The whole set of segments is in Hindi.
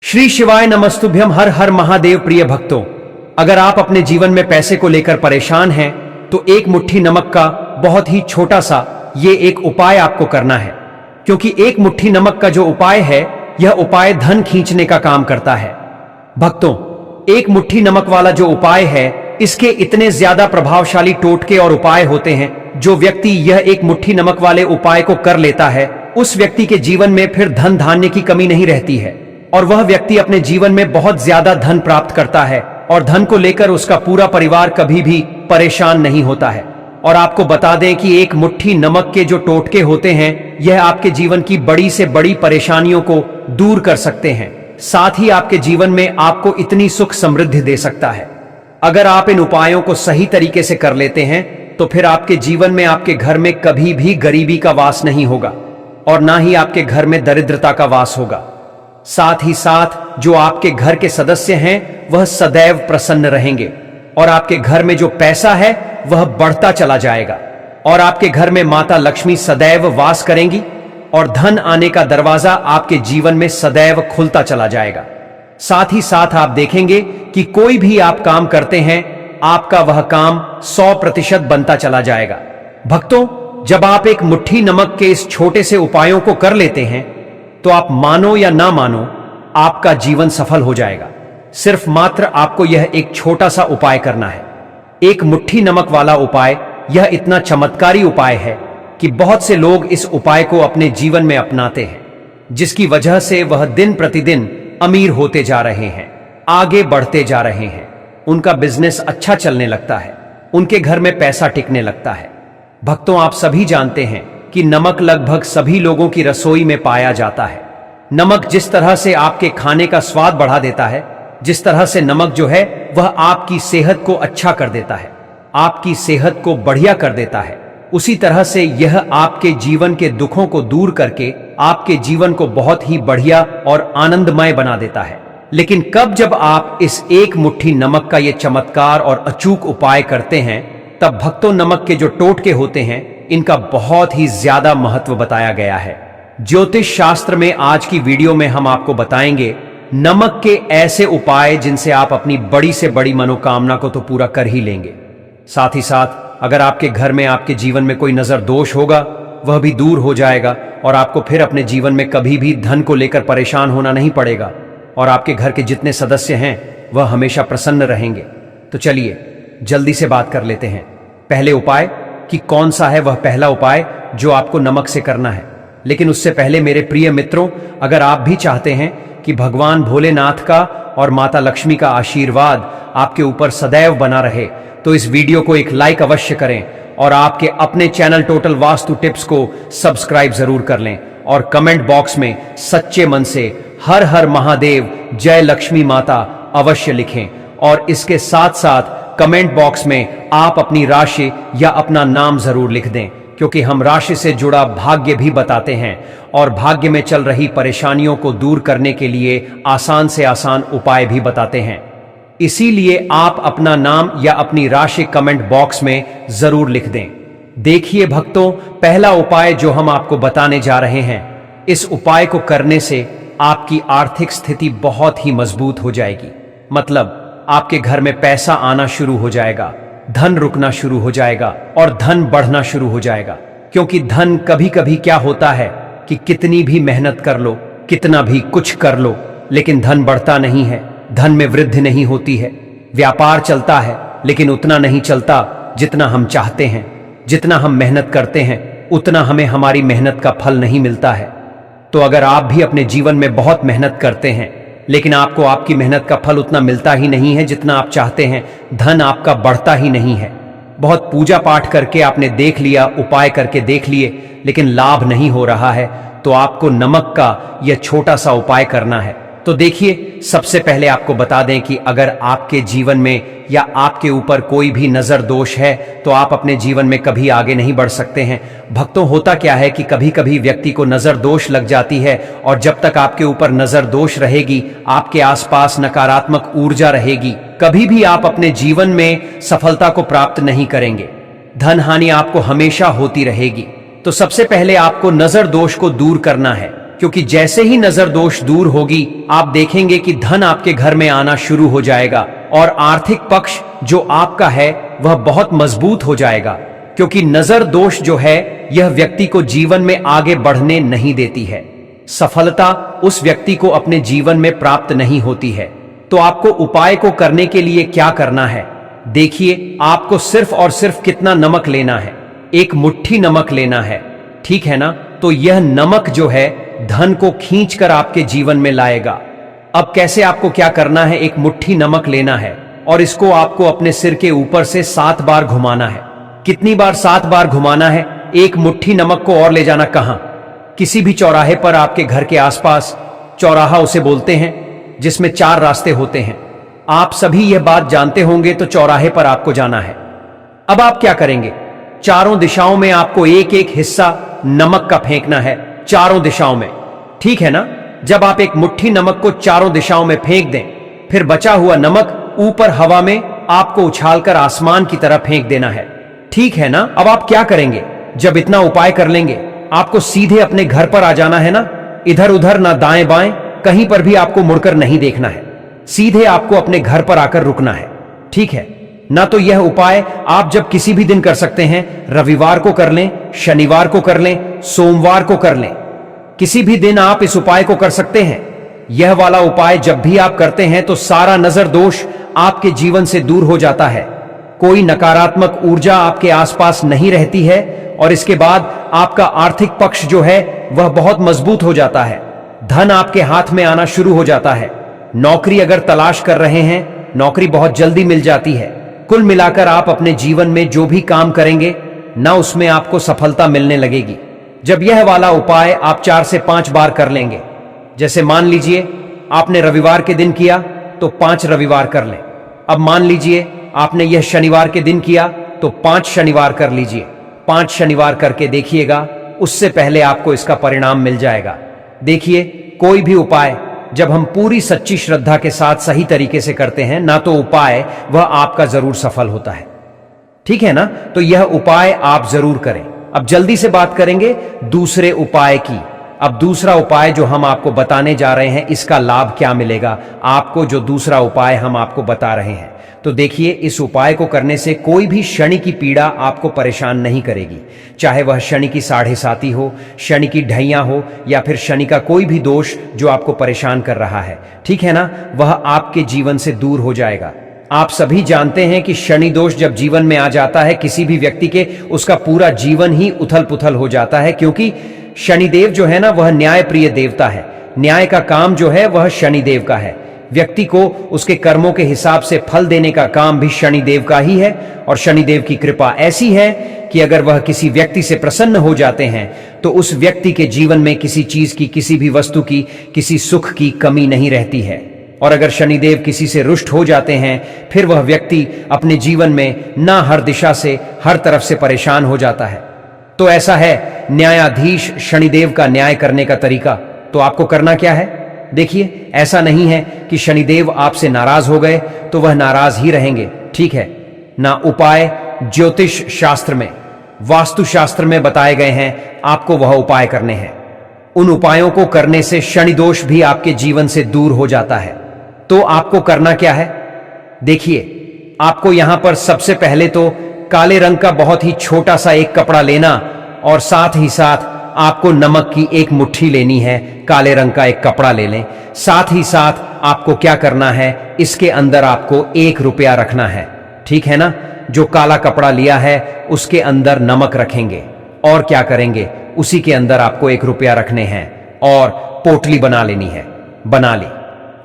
श्री शिवाय नमस्तुभ्यम। हर हर महादेव। प्रिय भक्तों, अगर आप अपने जीवन में पैसे को लेकर परेशान हैं तो एक मुट्ठी नमक का बहुत ही छोटा सा ये एक उपाय आपको करना है, क्योंकि एक मुट्ठी नमक का जो उपाय है यह उपाय धन खींचने का काम करता है। भक्तों, एक मुट्ठी नमक वाला जो उपाय है इसके इतने ज्यादा प्रभावशाली टोटके और उपाय होते हैं, जो व्यक्ति यह एक मुट्ठी नमक वाले उपाय को कर लेता है उस व्यक्ति के जीवन में फिर धन धान्य की कमी नहीं रहती है और वह व्यक्ति अपने जीवन में बहुत ज्यादा धन प्राप्त करता है और धन को लेकर उसका पूरा परिवार कभी भी परेशान नहीं होता है। और आपको बता दें कि एक मुट्ठी नमक के जो टोटके होते हैं यह आपके जीवन की बड़ी से बड़ी परेशानियों को दूर कर सकते हैं, साथ ही आपके जीवन में आपको इतनी सुख समृद्धि दे सकता है। अगर आप इन उपायों को सही तरीके से कर लेते हैं तो फिर आपके जीवन में आपके घर में कभी भी गरीबी का वास नहीं होगा और ना ही आपके घर में दरिद्रता का वास होगा। साथ ही साथ जो आपके घर के सदस्य हैं वह सदैव प्रसन्न रहेंगे और आपके घर में जो पैसा है वह बढ़ता चला जाएगा और आपके घर में माता लक्ष्मी सदैव वास करेंगी और धन आने का दरवाजा आपके जीवन में सदैव खुलता चला जाएगा। साथ ही साथ आप देखेंगे कि कोई भी आप काम करते हैं आपका वह काम 100% बनता चला जाएगा। भक्तों, जब आप एक मुट्ठी नमक के इस छोटे से उपायों को कर लेते हैं तो आप मानो या ना मानो आपका जीवन सफल हो जाएगा। सिर्फ मात्र आपको यह एक छोटा सा उपाय करना है। एक मुट्ठी नमक वाला उपाय यह इतना चमत्कारी उपाय है कि बहुत से लोग इस उपाय को अपने जीवन में अपनाते हैं, जिसकी वजह से वह दिन प्रतिदिन अमीर होते जा रहे हैं, आगे बढ़ते जा रहे हैं, उनका बिजनेस अच्छा चलने लगता है, उनके घर में पैसा टिकने लगता है। भक्तों, आप सभी जानते हैं कि नमक लगभग सभी लोगों की रसोई में पाया जाता है। नमक जिस तरह से आपके खाने का स्वाद बढ़ा देता है, जिस तरह से नमक जो है वह आपकी सेहत को अच्छा कर देता है, आपकी सेहत को बढ़िया कर देता है, उसी तरह से यह आपके जीवन के दुखों को दूर करके आपके जीवन को बहुत ही बढ़िया और आनंदमय बना देता है। लेकिन कब जब आप इस एक मुट्ठी नमक का ये चमत्कार और अचूक उपाय करते हैं, तब भक्तों नमक के जो टोटके होते हैं इनका बहुत ही ज्यादा महत्व बताया गया है। ज्योतिष शास्त्र में आज की वीडियो में हम आपको बताएंगे नमक के ऐसे उपाय जिनसे आप अपनी बड़ी से बड़ी मनोकामना को तो पूरा कर ही लेंगे। साथ ही साथ अगर आपके घर में आपके जीवन में कोई नजर दोष होगा वह भी दूर हो जाएगा और आपको फिर अपने जीवन में कभी भी धन को लेकर परेशान होना नहीं पड़ेगा और आपके घर के जितने सदस्य हैं वह हमेशा प्रसन्न रहेंगे। तो चलिए जल्दी से बात कर लेते हैं पहले उपाय कि कौन सा है वह पहला उपाय जो आपको नमक से करना है। लेकिन उससे पहले मेरे प्रिय मित्रों, अगर आप भी चाहते हैं कि भगवान भोलेनाथ का और माता लक्ष्मी का आशीर्वाद आपके ऊपर सदैव बना रहे तो इस वीडियो को एक लाइक अवश्य करें और आपके अपने चैनल टोटल वास्तु टिप्स को सब्सक्राइब जरूर कर लें और कमेंट बॉक्स में सच्चे मन से हर हर महादेव जय लक्ष्मी माता अवश्य लिखें और इसके साथ साथ कमेंट बॉक्स में आप अपनी राशि या अपना नाम जरूर लिख दें, क्योंकि हम राशि से जुड़ा भाग्य भी बताते हैं और भाग्य में चल रही परेशानियों को दूर करने के लिए आसान से आसान उपाय भी बताते हैं। इसीलिए आप अपना नाम या अपनी राशि कमेंट बॉक्स में जरूर लिख दें। देखिए भक्तों, पहला उपाय जो हम आपको बताने जा रहे हैं, इस उपाय को करने से आपकी आर्थिक स्थिति बहुत ही मजबूत हो जाएगी। मतलब आपके घर में पैसा आना शुरू हो जाएगा, धन रुकना शुरू हो जाएगा और धन बढ़ना शुरू हो जाएगा। क्योंकि धन कभी कभी क्या होता है कि कितनी भी मेहनत कर लो, कितना भी कुछ कर लो, लेकिन धन बढ़ता नहीं है, धन में वृद्धि नहीं होती है। व्यापार चलता है लेकिन उतना नहीं चलता जितना हम चाहते हैं। जितना हम मेहनत करते हैं उतना हमें हमारी मेहनत का फल नहीं मिलता है। तो अगर आप भी अपने जीवन में बहुत मेहनत करते हैं लेकिन आपको आपकी मेहनत का फल उतना मिलता ही नहीं है जितना आप चाहते हैं, धन आपका बढ़ता ही नहीं है, बहुत पूजा पाठ करके आपने देख लिया, उपाय करके देख लिए लेकिन लाभ नहीं हो रहा है, तो आपको नमक का यह छोटा सा उपाय करना है। तो देखिए, सबसे पहले आपको बता दें कि अगर आपके जीवन में या आपके ऊपर कोई भी नजर दोष है तो आप अपने जीवन में कभी आगे नहीं बढ़ सकते हैं। भक्तों, होता क्या है कि कभी कभी व्यक्ति को नजर दोष लग जाती है और जब तक आपके ऊपर नजर दोष रहेगी, आपके आसपास नकारात्मक ऊर्जा रहेगी, कभी भी आप अपने जीवन में सफलता को प्राप्त नहीं करेंगे। धन हानि आपको हमेशा होती रहेगी। तो सबसे पहले आपको नजर दोष को दूर करना है। क्योंकि जैसे ही नजर दोष दूर होगी आप देखेंगे कि धन आपके घर में आना शुरू हो जाएगा और आर्थिक पक्ष जो आपका है वह बहुत मजबूत हो जाएगा, क्योंकि नजर दोष जो है यह व्यक्ति को जीवन में आगे बढ़ने नहीं देती है। सफलता उस व्यक्ति को अपने जीवन में प्राप्त नहीं होती है। तो आपको उपाय को करने के लिए क्या करना है, देखिए आपको सिर्फ और सिर्फ कितना नमक लेना है, एक मुट्ठी नमक लेना है, ठीक है ना। तो यह नमक जो है धन को खींचकर आपके जीवन में लाएगा। अब कैसे आपको क्या करना है, एक मुट्ठी नमक लेना है और इसको आपको अपने सिर के ऊपर से 7 बार घुमाना है। कितनी बार? 7 बार घुमाना है। एक मुट्ठी नमक को और ले जाना कहां? किसी भी चौराहे पर, आपके घर के आसपास चौराहा उसे बोलते हैं जिसमें 4 रास्ते होते हैं। आप सभी यह बात जानते होंगे, तो चौराहे पर आपको जाना है। अब आप क्या करेंगे, चारों दिशाओं में आपको एक एक हिस्सा नमक का फेंकना है, चारों दिशाओं में, ठीक है ना। जब आप एक मुट्ठी नमक को चारों दिशाओं में फेंक दें, फिर बचा हुआ नमक ऊपर हवा में आपको उछालकर आसमान की तरफ फेंक देना है, ठीक है ना। अब आप क्या करेंगे, जब इतना उपाय कर लेंगे आपको सीधे अपने घर पर आ जाना है ना, इधर उधर ना दाएं बाएं कहीं पर भी आपको मुड़कर नहीं देखना है, सीधे आपको अपने घर पर आकर रुकना है, ठीक है ना। तो यह उपाय आप जब किसी भी दिन कर सकते हैं, रविवार को कर लें, शनिवार को कर लें, सोमवार को कर लें, किसी भी दिन आप इस उपाय को कर सकते हैं। यह वाला उपाय जब भी आप करते हैं तो सारा नजर दोष आपके जीवन से दूर हो जाता है, कोई नकारात्मक ऊर्जा आपके आसपास नहीं रहती है और इसके बाद आपका आर्थिक पक्ष जो है वह बहुत मजबूत हो जाता है, धन आपके हाथ में आना शुरू हो जाता है। नौकरी अगर तलाश कर रहे हैं, नौकरी बहुत जल्दी मिल जाती है। कुल मिलाकर आप अपने जीवन में जो भी काम करेंगे ना, उसमें आपको सफलता मिलने लगेगी जब यह वाला उपाय आप 4 से 5 बार कर लेंगे। जैसे मान लीजिए आपने रविवार के दिन किया तो 5 रविवार कर लें। अब मान लीजिए आपने यह शनिवार के दिन किया तो 5 शनिवार कर लीजिए। 5 शनिवार करके देखिएगा, उससे पहले आपको इसका परिणाम मिल जाएगा। देखिए, कोई भी उपाय जब हम पूरी सच्ची श्रद्धा के साथ सही तरीके से करते हैं ना, तो उपाय वह आपका जरूर सफल होता है, ठीक है ना। तो यह उपाय आप जरूर करें। अब जल्दी से बात करेंगे दूसरे उपाय की। अब दूसरा उपाय जो हम आपको बताने जा रहे हैं, इसका लाभ क्या मिलेगा आपको, जो दूसरा उपाय हम आपको बता रहे हैं। तो देखिए, इस उपाय को करने से कोई भी शनि की पीड़ा आपको परेशान नहीं करेगी, चाहे वह शनि की 7.5 हो, शनि की ढैया हो या फिर शनि का कोई भी दोष जो आपको परेशान कर रहा है, ठीक है ना, वह आपके जीवन से दूर हो जाएगा। आप सभी जानते हैं कि शनि दोष जब जीवन में आ जाता है किसी भी व्यक्ति के, उसका पूरा जीवन ही उथल पुथल हो जाता है, क्योंकि शनिदेव जो है ना वह न्याय प्रिय देवता है। न्याय का काम जो है वह शनिदेव का है। व्यक्ति को उसके कर्मों के हिसाब से फल देने का काम भी शनिदेव का ही है। और शनिदेव की कृपा ऐसी है कि अगर वह किसी व्यक्ति से प्रसन्न हो जाते हैं तो उस व्यक्ति के जीवन में किसी चीज की, किसी भी वस्तु की, किसी सुख की कमी नहीं रहती है। और अगर शनिदेव किसी से रुष्ट हो जाते हैं, फिर वह व्यक्ति अपने जीवन में ना हर दिशा से, हर तरफ से परेशान हो जाता है। तो ऐसा है न्यायाधीश शनिदेव का न्याय करने का तरीका। तो आपको करना क्या है, देखिए, ऐसा नहीं है कि शनिदेव आपसे नाराज हो गए तो वह नाराज ही रहेंगे, ठीक है ना। उपाय ज्योतिष शास्त्र में, वास्तु शास्त्र में बताए गए हैं, आपको वह उपाय करने हैं। उन उपायों को करने से शनि दोष भी आपके जीवन से दूर हो जाता है। तो आपको करना क्या है, देखिए, आपको यहां पर सबसे पहले तो काले रंग का बहुत ही छोटा सा एक कपड़ा लेना और साथ ही साथ आपको नमक की एक मुट्ठी लेनी है। काले रंग का एक कपड़ा ले लें। साथ ही साथ आपको क्या करना है, इसके अंदर आपको 1 रुपया रखना है, ठीक है ना। जो काला कपड़ा लिया है उसके अंदर नमक रखेंगे और क्या करेंगे, उसी के अंदर आपको 1 रुपया रखने हैं और पोटली बना लेनी है। बना ली।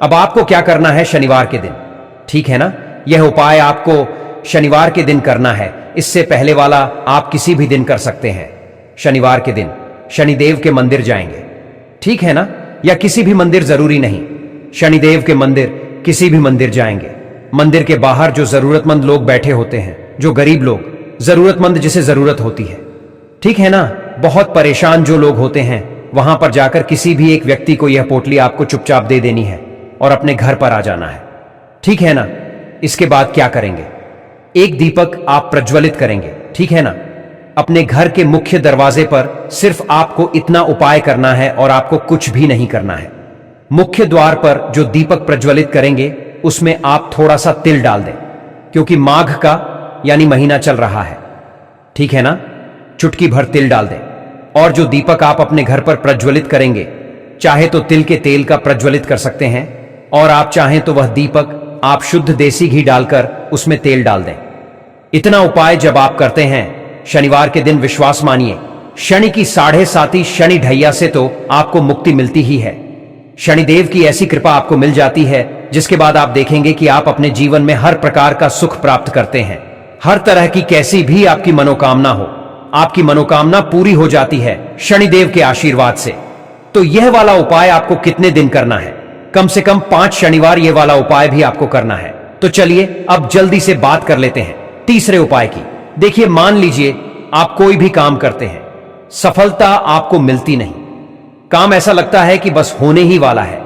अब आपको क्या करना है, शनिवार के दिन, ठीक है ना। यह उपाय आपको शनिवार के दिन करना है। इससे पहले वाला आप किसी भी दिन कर सकते हैं। शनिवार के दिन शनिदेव के मंदिर जाएंगे, ठीक है ना, या किसी भी मंदिर जरूरी नहीं, शनिदेव के मंदिर, किसी भी मंदिर जाएंगे। मंदिर के बाहर जो जरूरतमंद लोग बैठे होते हैं, जो गरीब लोग, जरूरतमंद जिसे जरूरत होती है, ठीक है ना, बहुत परेशान जो लोग होते हैं, वहां पर जाकर किसी भी एक व्यक्ति को यह पोटली आपको चुपचाप दे देनी है और अपने घर पर आ जाना है, ठीक है ना। इसके बाद क्या करेंगे, एक दीपक आप प्रज्वलित करेंगे, ठीक है ना। अपने घर के मुख्य दरवाजे पर सिर्फ आपको इतना उपाय करना है और आपको कुछ भी नहीं करना है। मुख्य द्वार पर जो दीपक प्रज्वलित करेंगे उसमें आप थोड़ा सा तिल डाल दें, क्योंकि माघ का यानी महीना चल रहा है, ठीक है ना। चुटकी भर तिल डाल दें और जो दीपक आप अपने घर पर प्रज्वलित करेंगे, चाहे तो तिल के तेल का प्रज्वलित कर सकते हैं और आप चाहें तो वह दीपक आप शुद्ध देसी घी डालकर उसमें तेल डाल दें। इतना उपाय जब आप करते हैं शनिवार के दिन, विश्वास मानिए शनि की 7.5 शनि ढैया से तो आपको मुक्ति मिलती ही है। शनिदेव की ऐसी कृपा आपको मिल जाती है जिसके बाद आप देखेंगे कि आप अपने जीवन में हर प्रकार का सुख प्राप्त करते हैं। हर तरह की कैसी भी आपकी मनोकामना हो, आपकी मनोकामना पूरी हो जाती है शनिदेव के आशीर्वाद से। तो यह वाला उपाय आपको कितने दिन करना है? कम से कम 5 शनिवार यह वाला उपाय भी आपको करना है। तो चलिए अब जल्दी से बात कर लेते हैं तीसरे उपाय की। देखिए, मान लीजिए आप कोई भी काम करते हैं, सफलता आपको मिलती नहीं, काम ऐसा लगता है कि बस होने ही वाला है,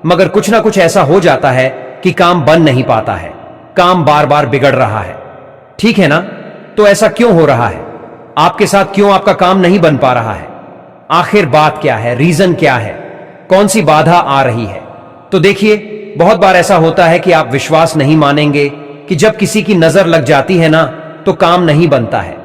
मगर कुछ ना कुछ ऐसा हो जाता है कि काम बन नहीं पाता है, काम बार बार बिगड़ रहा है, ठीक है ना। तो ऐसा क्यों हो रहा है? आपके साथ क्यों आपका काम नहीं बन पा रहा है? आखिर बात क्या है? रीजन क्या है? कौन सी बाधा आ रही है? तो देखिए, बहुत बार ऐसा होता है कि आप विश्वास नहीं मानेंगे कि जब किसी की नजर लग जाती है ना, तो काम नहीं बनता है,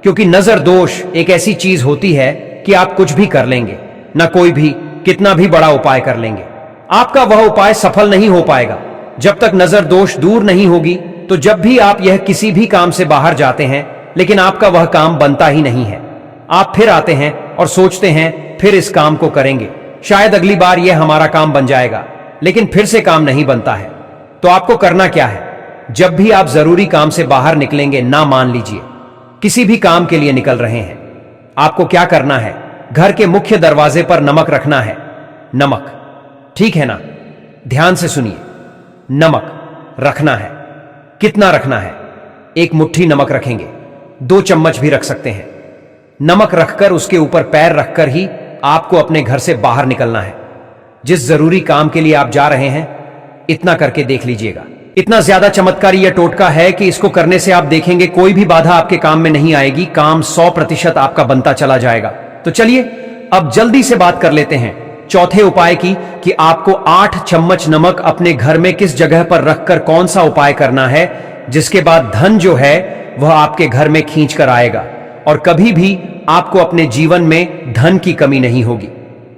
क्योंकि नजर दोष एक ऐसी चीज होती है कि आप कुछ भी कर लेंगे ना, कोई भी कितना भी बड़ा उपाय कर लेंगे, आपका वह उपाय सफल नहीं हो पाएगा जब तक नजर दोष दूर नहीं होगी। तो जब भी आप यह किसी भी काम से बाहर जाते हैं लेकिन आपका वह काम बनता ही नहीं है, आप फिर आते हैं और सोचते हैं फिर इस काम को करेंगे, शायद अगली बार यह हमारा काम बन जाएगा, लेकिन फिर से काम नहीं बनता है। तो आपको करना क्या है? जब भी आप जरूरी काम से बाहर निकलेंगे ना, मान लीजिए किसी भी काम के लिए निकल रहे हैं, आपको क्या करना है? घर के मुख्य दरवाजे पर नमक रखना है। नमक, ठीक है ना, ध्यान से सुनिए, नमक रखना है। कितना रखना है? 1 मुट्ठी नमक रखेंगे, 2 चम्मच भी रख सकते हैं। नमक रखकर उसके ऊपर पैर रखकर ही आपको अपने घर से बाहर निकलना है। जिस जरूरी काम के लिए आप जा रहे हैं, इतना करके देख लीजिएगा। इतना ज्यादा चमत्कारी यह टोटका है कि इसको करने से आप देखेंगे कोई भी बाधा आपके काम में नहीं आएगी, काम 100% आपका बनता चला जाएगा। तो चलिए अब जल्दी से बात कर लेते हैं चौथे उपाय की, कि आपको 8 चम्मच नमक अपने घर में किस जगह पर रखकर कौन सा उपाय करना है, जिसके बाद धन जो है वह आपके घर में खींच कर आएगा और कभी भी आपको अपने जीवन में धन की कमी नहीं होगी।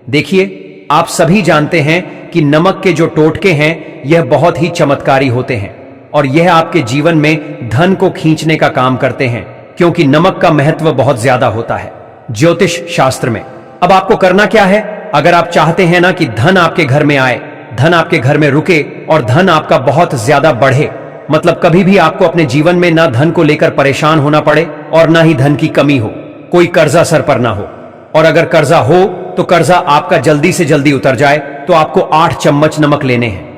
देखिए, आप सभी जानते हैं कि नमक के जो टोटके हैं यह बहुत ही चमत्कारी होते हैं और यह आपके जीवन में धन को खींचने का काम करते हैं, क्योंकि नमक का महत्व बहुत ज्यादा होता है ज्योतिष शास्त्र में। अब आपको करना क्या है? अगर आप चाहते हैं ना कि धन आपके घर में आए, धन आपके घर में रुके और धन आपका बहुत ज्यादा बढ़े, मतलब कभी भी आपको अपने जीवन में ना धन को लेकर परेशान होना पड़े और ना ही धन की कमी हो, कोई कर्जा सर पर ना हो, और अगर कर्जा हो तो कर्जा आपका जल्दी से जल्दी उतर जाए, तो आपको 8 चम्मच नमक लेने हैं।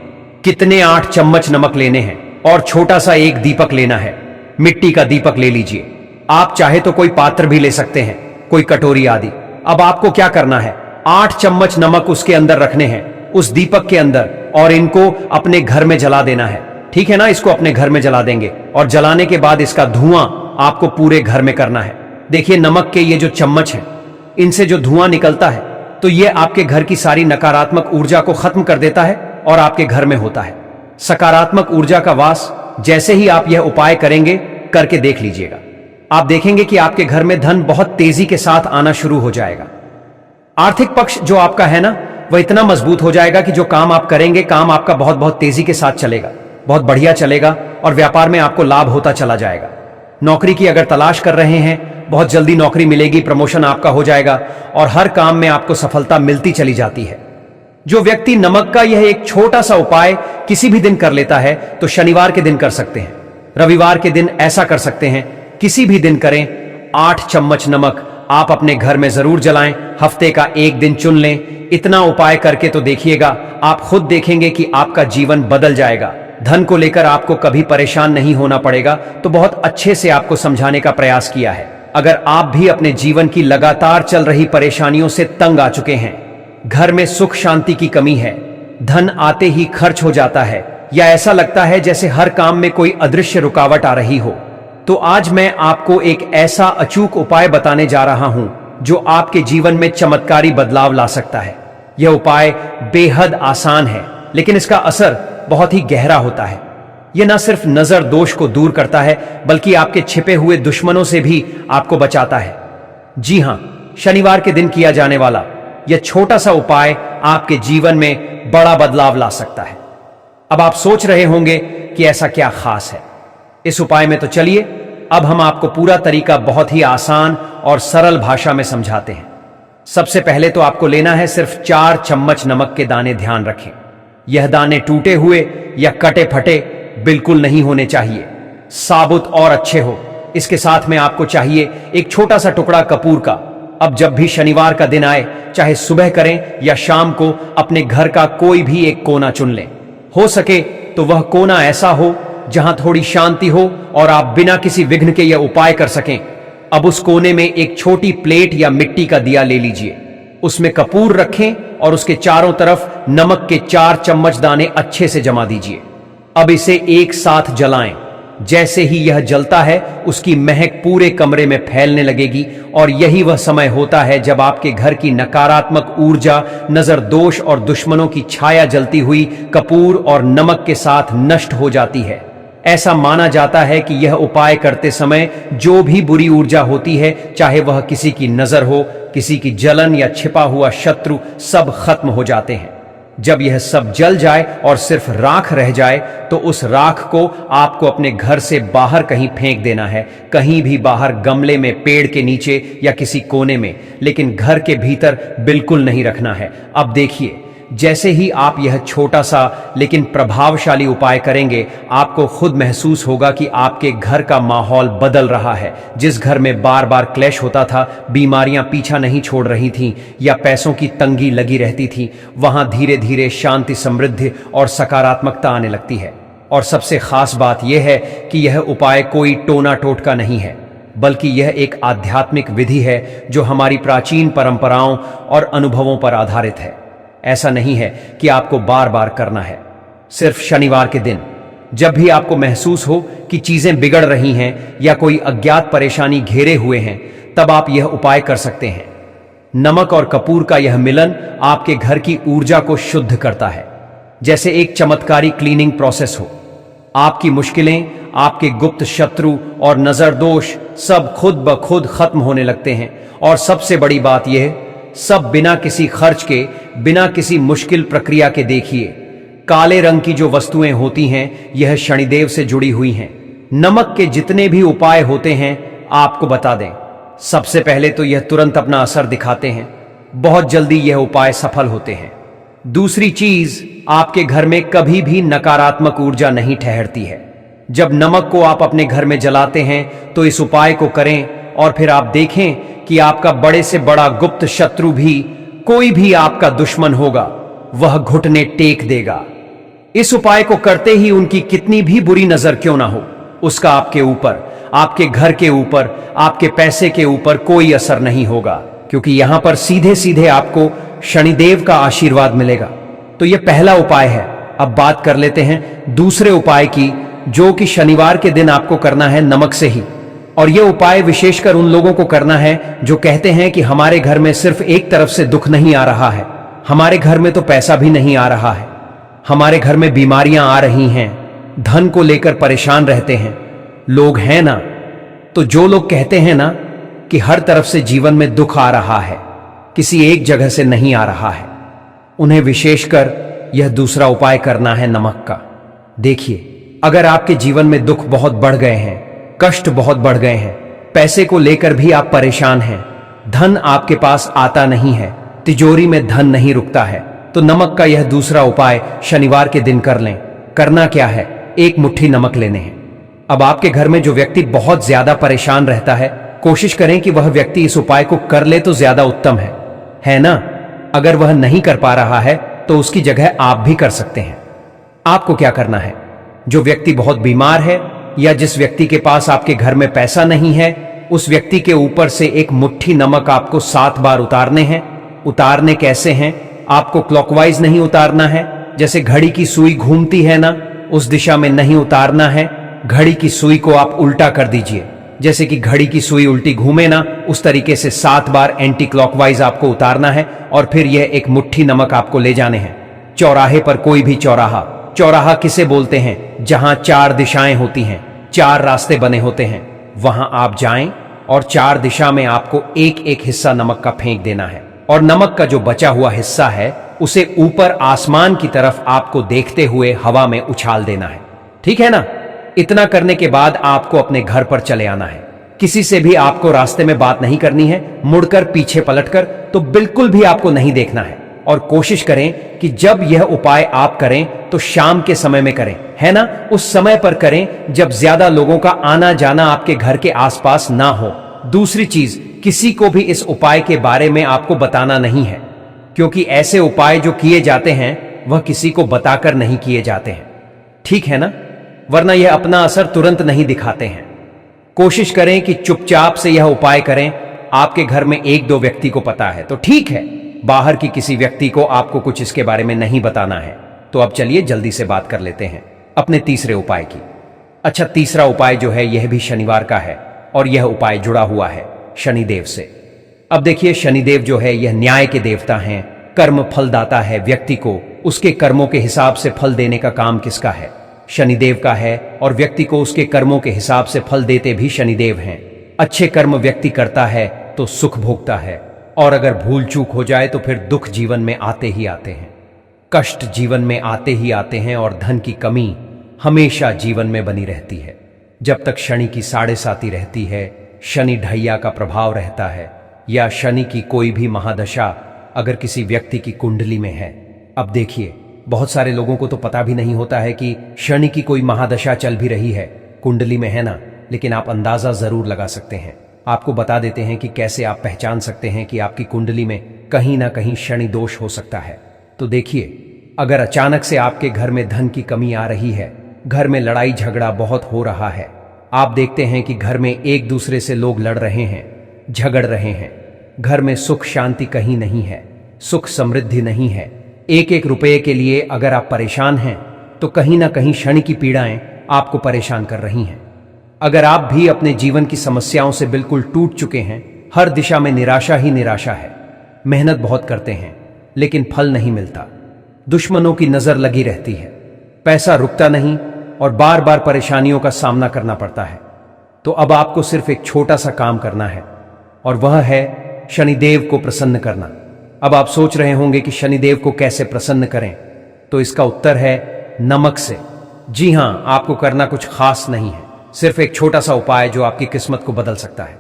कितने? 8 चम्मच नमक लेने हैं और छोटा सा एक दीपक लेना है। मिट्टी का दीपक ले लीजिए, आप चाहे तो कोई पात्र भी ले सकते हैं, कोई कटोरी आदि। अब आपको क्या करना है? 8 चम्मच नमक उसके अंदर रखने हैं, उस दीपक के अंदर, और इनको अपने घर में जला देना है, ठीक है ना। इसको अपने घर में जला देंगे और जलाने के बाद इसका धुआं आपको पूरे घर में करना है। देखिए, नमक के ये जो चम्मच है, इनसे जो धुआं निकलता है तो ये आपके घर की सारी नकारात्मक ऊर्जा को खत्म कर देता है और आपके घर में होता है सकारात्मक ऊर्जा का वास। जैसे ही आप यह उपाय करेंगे, करके देख लीजिएगा, आप देखेंगे कि आपके घर में धन बहुत तेजी के साथ आना शुरू हो जाएगा। आर्थिक पक्ष जो आपका है ना, वह इतना मजबूत हो जाएगा कि जो काम आप करेंगे, काम आपका बहुत बहुत तेजी के साथ चलेगा, बहुत बढ़िया चलेगा और व्यापार में आपको लाभ होता चला जाएगा। नौकरी की अगर तलाश कर रहे हैं, बहुत जल्दी नौकरी मिलेगी, प्रमोशन आपका हो जाएगा और हर काम में आपको सफलता मिलती चली जाती है। जो व्यक्ति नमक का यह एक छोटा सा उपाय किसी भी दिन कर लेता है, तो शनिवार के दिन कर सकते हैं, रविवार के दिन ऐसा कर सकते हैं, किसी भी दिन करें। 8 चम्मच नमक आप अपने घर में जरूर जलाएं, हफ्ते का एक दिन चुन लें। इतना उपाय करके तो देखिएगा, आप खुद देखेंगे कि आपका जीवन बदल जाएगा। धन को लेकर आपको कभी परेशान नहीं होना पड़ेगा। तो बहुत अच्छे से आपको समझाने का प्रयास किया है। अगर आप भी अपने जीवन की लगातार चल रही परेशानियों से तंग आ चुके हैं, घर में सुख शांति की कमी है, धन आते ही खर्च हो जाता है, या ऐसा लगता है जैसे हर काम में कोई अदृश्य रुकावट आ रही हो, तो आज मैं आपको एक ऐसा अचूक उपाय बताने जा रहा हूं जो आपके जीवन में चमत्कारी बदलाव ला सकता है। यह उपाय बेहद आसान है, लेकिन इसका असर बहुत ही गहरा होता है। यह न सिर्फ नजर दोष को दूर करता है, बल्कि आपके छिपे हुए दुश्मनों से भी आपको बचाता है। जी हां, शनिवार के दिन किया जाने वाला यह छोटा सा उपाय आपके जीवन में बड़ा बदलाव ला सकता है। अब आप सोच रहे होंगे कि ऐसा क्या खास है इस उपाय में, तो चलिए अब हम आपको पूरा तरीका बहुत ही आसान और सरल भाषा में समझाते हैं। सबसे पहले तो आपको लेना है सिर्फ 4 चम्मच नमक के दाने। ध्यान रखें, यह दाने टूटे हुए या कटे फटे बिल्कुल नहीं होने चाहिए, साबुत और अच्छे हो। इसके साथ में आपको चाहिए एक छोटा सा टुकड़ा कपूर का। अब जब भी शनिवार का दिन आए, चाहे सुबह करें या शाम को, अपने घर का कोई भी एक कोना चुन लें। हो सके तो वह कोना ऐसा हो जहां थोड़ी शांति हो और आप बिना किसी विघ्न के यह उपाय कर सकें। अब उस कोने में एक छोटी प्लेट या मिट्टी का दिया ले लीजिए, उसमें कपूर रखें और उसके चारों तरफ नमक के 4 चम्मच दाने अच्छे से जमा दीजिए। अब इसे एक साथ जलाएं। जैसे ही यह जलता है, उसकी महक पूरे कमरे में फैलने लगेगी और यही वह समय होता है जब आपके घर की नकारात्मक ऊर्जा, नजर दोष और दुश्मनों की छाया जलती हुई कपूर और नमक के साथ नष्ट हो जाती है। ऐसा माना जाता है कि यह उपाय करते समय जो भी बुरी ऊर्जा होती है, चाहे वह किसी की नजर हो, किसी की जलन या छिपा हुआ शत्रु, सब खत्म हो जाते हैं। जब यह सब जल जाए और सिर्फ राख रह जाए, तो उस राख को आपको अपने घर से बाहर कहीं फेंक देना है। कहीं भी बाहर, गमले में, पेड़ के नीचे या किसी कोने में, लेकिन घर के भीतर बिल्कुल नहीं रखना है। अब देखिए, जैसे ही आप यह छोटा सा लेकिन प्रभावशाली उपाय करेंगे, आपको खुद महसूस होगा कि आपके घर का माहौल बदल रहा है। जिस घर में बार बार क्लेश होता था, बीमारियां पीछा नहीं छोड़ रही थीं या पैसों की तंगी लगी रहती थी, वहां धीरे धीरे शांति, समृद्धि और सकारात्मकता आने लगती है। और सबसे खास बात यह है कि यह उपाय कोई टोना टोटका नहीं है, बल्कि यह एक आध्यात्मिक विधि है जो हमारी प्राचीन परंपराओं और अनुभवों पर आधारित है। ऐसा नहीं है कि आपको बार बार करना है। सिर्फ शनिवार के दिन, जब भी आपको महसूस हो कि चीजें बिगड़ रही हैं या कोई अज्ञात परेशानी घेरे हुए हैं, तब आप यह उपाय कर सकते हैं। नमक और कपूर का यह मिलन आपके घर की ऊर्जा को शुद्ध करता है, जैसे एक चमत्कारी क्लीनिंग प्रोसेस हो। आपकी मुश्किलें, आपके गुप्त शत्रु और नजर दोष सब खुद ब खुद खत्म होने लगते हैं। और सबसे बड़ी बात यह, सब बिना किसी खर्च के, बिना किसी मुश्किल प्रक्रिया के। देखिए, काले रंग की जो वस्तुएं होती हैं, यह शनिदेव से जुड़ी हुई हैं। नमक के जितने भी उपाय होते हैं, आपको बता दें, सबसे पहले तो यह तुरंत अपना असर दिखाते हैं। बहुत जल्दी यह उपाय सफल होते हैं। दूसरी चीज, आपके घर में कभी भी नकारात्मक ऊर्जा नहीं ठहरती है। जब नमक को आप अपने घर में जलाते हैं, तो इस उपाय को करें और फिर आप देखें कि आपका बड़े से बड़ा गुप्त शत्रु भी, कोई भी आपका दुश्मन होगा, वह घुटने टेक देगा। इस उपाय को करते ही उनकी कितनी भी बुरी नजर क्यों ना हो, उसका आपके ऊपर, आपके घर के ऊपर, आपके पैसे के ऊपर कोई असर नहीं होगा, क्योंकि यहां पर सीधे सीधे आपको शनिदेव का आशीर्वाद मिलेगा। तो यह पहला उपाय है। अब बात कर लेते हैं दूसरे उपाय की, जो कि शनिवार के दिन आपको करना है नमक से ही। और यह उपाय विशेषकर उन लोगों को करना है जो कहते हैं कि हमारे घर में सिर्फ एक तरफ से दुख नहीं आ रहा है, हमारे घर में तो पैसा भी नहीं आ रहा है, हमारे घर में बीमारियां आ रही हैं, धन को लेकर परेशान रहते हैं लोग, हैं ना। तो जो लोग कहते हैं ना कि हर तरफ से जीवन में दुख आ रहा है, किसी एक जगह से नहीं आ रहा है, उन्हें विशेषकर यह दूसरा उपाय करना है नमक का। देखिए, अगर आपके जीवन में दुख बहुत बढ़ गए हैं, कष्ट बहुत बढ़ गए हैं, पैसे को लेकर भी आप परेशान हैं, धन आपके पास आता नहीं है, तिजोरी में धन नहीं रुकता है, तो नमक का यह दूसरा उपाय शनिवार के दिन कर लें। करना क्या है, 1 मुट्ठी नमक लेने हैं। अब आपके घर में जो व्यक्ति बहुत ज्यादा परेशान रहता है, कोशिश करें कि वह व्यक्ति इस उपाय को कर ले तो ज्यादा उत्तम है ना। अगर वह नहीं कर पा रहा है, तो उसकी जगह आप भी कर सकते हैं। आपको क्या करना है, जो व्यक्ति बहुत बीमार है या जिस व्यक्ति के पास आपके घर में पैसा नहीं है, उस व्यक्ति के ऊपर से 1 मुट्ठी नमक आपको 7 बार उतारने हैं। उतारने कैसे हैं, आपको क्लॉकवाइज नहीं उतारना है, जैसे घड़ी की सुई घूमती है ना, उस दिशा में नहीं उतारना है, घड़ी की सुई को आप उल्टा कर दीजिए। जैसे कि घड़ी की सुई उल्टी घूमे ना, उस तरीके से 7 बार एंटी क्लॉकवाइज आपको उतारना है और फिर यह एक मुट्ठी नमक आपको ले जाने हैं। चौराहे पर कोई भी चौराहा, चौराहा किसे बोलते हैं? जहां 4 दिशाएं होती हैं, 4 रास्ते बने होते हैं, वहां आप जाएं और 4 दिशा में आपको एक एक हिस्सा नमक का फेंक देना है। और नमक का जो बचा हुआ हिस्सा है उसे ऊपर आसमान की तरफ आपको देखते हुए हवा में उछाल देना है। ठीक है ना? इतना करने के बाद आपको अपने घर पर चले आना है। किसी से भी आपको रास्ते में बात नहीं करनी है, मुड़कर पीछे पलटकर तो बिल्कुल भी आपको नहीं देखना है। और कोशिश करें कि जब यह उपाय आप करें तो शाम के समय में करें, है ना? उस समय पर करें जब ज्यादा लोगों का आना जाना आपके घर के आसपास ना हो। दूसरी चीज, किसी को भी इस उपाय के बारे में आपको बताना नहीं है, क्योंकि ऐसे उपाय जो किए जाते हैं वह किसी को बताकर नहीं किए जाते हैं। ठीक है ना? वरना यह अपना असर तुरंत नहीं दिखाते हैं। कोशिश करें कि चुपचाप से यह उपाय करें। आपके घर में 1-2 व्यक्ति को पता है तो ठीक है, बाहर की किसी व्यक्ति को आपको कुछ इसके बारे में नहीं बताना है। तो अब चलिए जल्दी से बात कर लेते हैं अपने तीसरे उपाय की। अच्छा, तीसरा उपाय जो है यह भी शनिवार का है और यह उपाय जुड़ा हुआ है शनिदेव से। अब देखिए, शनिदेव जो है यह न्याय के देवता हैं, कर्म फलदाता है। व्यक्ति को उसके कर्मों के हिसाब से फल देने का काम किसका है? शनिदेव का है। और व्यक्ति को उसके कर्मों के हिसाब से फल देते भी शनिदेव हैं। अच्छे कर्म व्यक्ति करता है तो सुख भोगता है, और अगर भूल चूक हो जाए तो फिर दुख जीवन में आते ही आते हैं, कष्ट जीवन में आते ही आते हैं, और धन की कमी हमेशा जीवन में बनी रहती है। जब तक शनि की 7.5 रहती है, शनि ढैया का प्रभाव रहता है, या शनि की कोई भी महादशा अगर किसी व्यक्ति की कुंडली में है। अब देखिए, बहुत सारे लोगों को तो पता भी नहीं होता है कि शनि की कोई महादशा चल भी रही है, कुंडली में है ना, लेकिन आप अंदाजा जरूर लगा सकते हैं। आपको बता देते हैं कि कैसे आप पहचान सकते हैं कि आपकी कुंडली में कहीं ना कहीं शनि दोष हो सकता है। तो देखिए, अगर अचानक से आपके घर में धन की कमी आ रही है, घर में लड़ाई झगड़ा बहुत हो रहा है, आप देखते हैं कि घर में एक दूसरे से लोग लड़ रहे हैं, झगड़ रहे हैं, घर में सुख शांति कहीं नहीं है, सुख समृद्धि नहीं है, एक एक रुपये के लिए अगर आप परेशान हैं तो कहीं ना कहीं शनि की पीड़ाएं आपको परेशान कर रही हैं। अगर आप भी अपने जीवन की समस्याओं से बिल्कुल टूट चुके हैं, हर दिशा में निराशा ही निराशा है, मेहनत बहुत करते हैं लेकिन फल नहीं मिलता, दुश्मनों की नजर लगी रहती है, पैसा रुकता नहीं और बार बार परेशानियों का सामना करना पड़ता है, तो अब आपको सिर्फ एक छोटा सा काम करना है, और वह है शनिदेव को प्रसन्न करना। अब आप सोच रहे होंगे कि शनिदेव को कैसे प्रसन्न करें, तो इसका उत्तर है नमक से। जी हां, आपको करना कुछ खास नहीं है, सिर्फ एक छोटा सा उपाय जो आपकी किस्मत को बदल सकता है।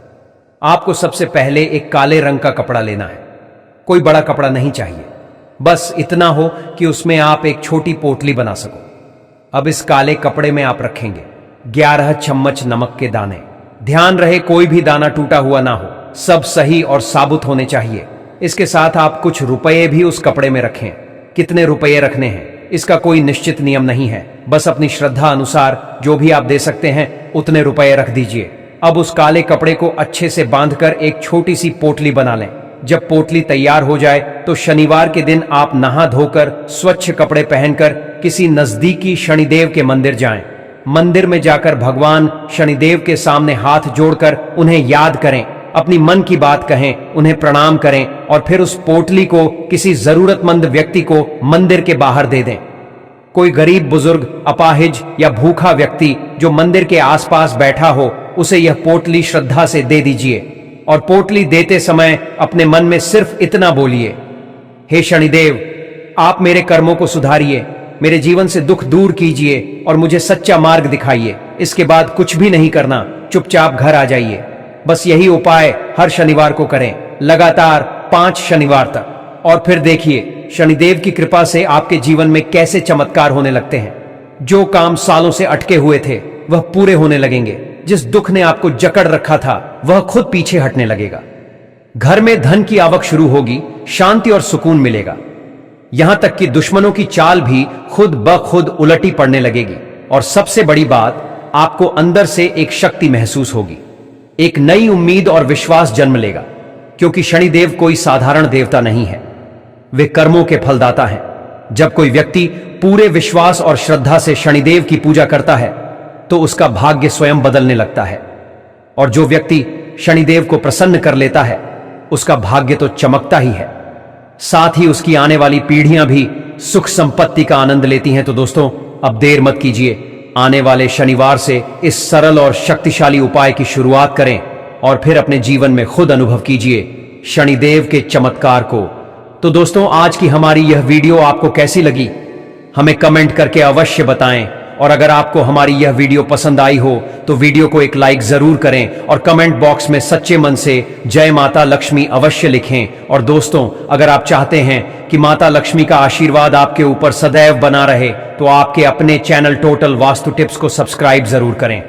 आपको सबसे पहले एक काले रंग का कपड़ा लेना है। कोई बड़ा कपड़ा नहीं चाहिए, बस इतना हो कि उसमें आप एक छोटी पोटली बना सको। अब इस काले कपड़े में आप रखेंगे 11 चम्मच नमक के दाने। ध्यान रहे कोई भी दाना टूटा हुआ ना हो, सब सही और साबुत होने चाहिए। इसके साथ आप कुछ रुपए भी उस कपड़े में रखें। कितने रुपए रखने हैं इसका कोई निश्चित नियम नहीं है, बस अपनी श्रद्धा अनुसार जो भी आप दे सकते हैं उतने रुपए रख दीजिए। अब उस काले कपड़े को अच्छे से बांधकर एक छोटी सी पोटली बना लें। जब पोटली तैयार हो जाए तो शनिवार के दिन आप नहा धोकर स्वच्छ कपड़े पहनकर किसी नजदीकी शनिदेव के मंदिर जाएं। मंदिर में जाकर भगवान शनिदेव के सामने हाथ जोड़कर उन्हें याद करें, अपनी मन की बात कहें, उन्हें प्रणाम करें और फिर उस पोटली को किसी जरूरतमंद व्यक्ति को मंदिर के बाहर दे दें। कोई गरीब बुजुर्ग, अपाहिज या भूखा व्यक्ति जो मंदिर के आसपास बैठा हो, उसे यह पोटली श्रद्धा से दे दीजिए और पोटली देते समय अपने मन में सिर्फ इतना बोलिए, हे शनिदेव, आप मेरे कर्मों को सुधारिए, मेरे जीवन से दुख दूर कीजिए और मुझे सच्चा मार्ग दिखाइए। इसके बाद कुछ भी नहीं करना, चुपचाप घर आ जाइए। बस यही उपाय हर शनिवार को करें, लगातार 5 शनिवार तक, और फिर देखिए शनिदेव की कृपा से आपके जीवन में कैसे चमत्कार होने लगते हैं। जो काम सालों से अटके हुए थे वह पूरे होने लगेंगे। जिस दुख ने आपको जकड़ रखा था वह खुद पीछे हटने लगेगा। घर में धन की आवक शुरू होगी, शांति और सुकून मिलेगा। यहां तक कि दुश्मनों की चाल भी खुद ब खुद उलटी पड़ने लगेगी। और सबसे बड़ी बात, आपको अंदर से एक शक्ति महसूस होगी, एक नई उम्मीद और विश्वास जन्म लेगा, क्योंकि शनिदेव कोई साधारण देवता नहीं है, वे कर्मों के फलदाता हैं। जब कोई व्यक्ति पूरे विश्वास और श्रद्धा से शनिदेव की पूजा करता है तो उसका भाग्य स्वयं बदलने लगता है। और जो व्यक्ति शनिदेव को प्रसन्न कर लेता है उसका भाग्य तो चमकता ही है, साथ ही उसकी आने वाली पीढ़ियां भी सुख संपत्ति का आनंद लेती हैं। तो दोस्तों, अब देर मत कीजिए, आने वाले शनिवार से इस सरल और शक्तिशाली उपाय की शुरुआत करें और फिर अपने जीवन में खुद अनुभव कीजिए शनिदेव के चमत्कार को। तो दोस्तों, आज की हमारी यह वीडियो आपको कैसी लगी हमें कमेंट करके अवश्य बताएं, और अगर आपको हमारी यह वीडियो पसंद आई हो तो वीडियो को एक लाइक जरूर करें और कमेंट बॉक्स में सच्चे मन से जय माता लक्ष्मी अवश्य लिखें। और दोस्तों, अगर आप चाहते हैं कि माता लक्ष्मी का आशीर्वाद आपके ऊपर सदैव बना रहे तो आपके अपने चैनल टोटल वास्तु टिप्स को सब्सक्राइब जरूर करें।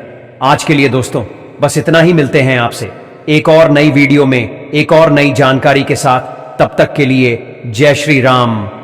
आज के लिए दोस्तों बस इतना ही, मिलते हैं आपसे एक और नई वीडियो में एक और नई जानकारी के साथ। तब तक के लिए जय श्री राम।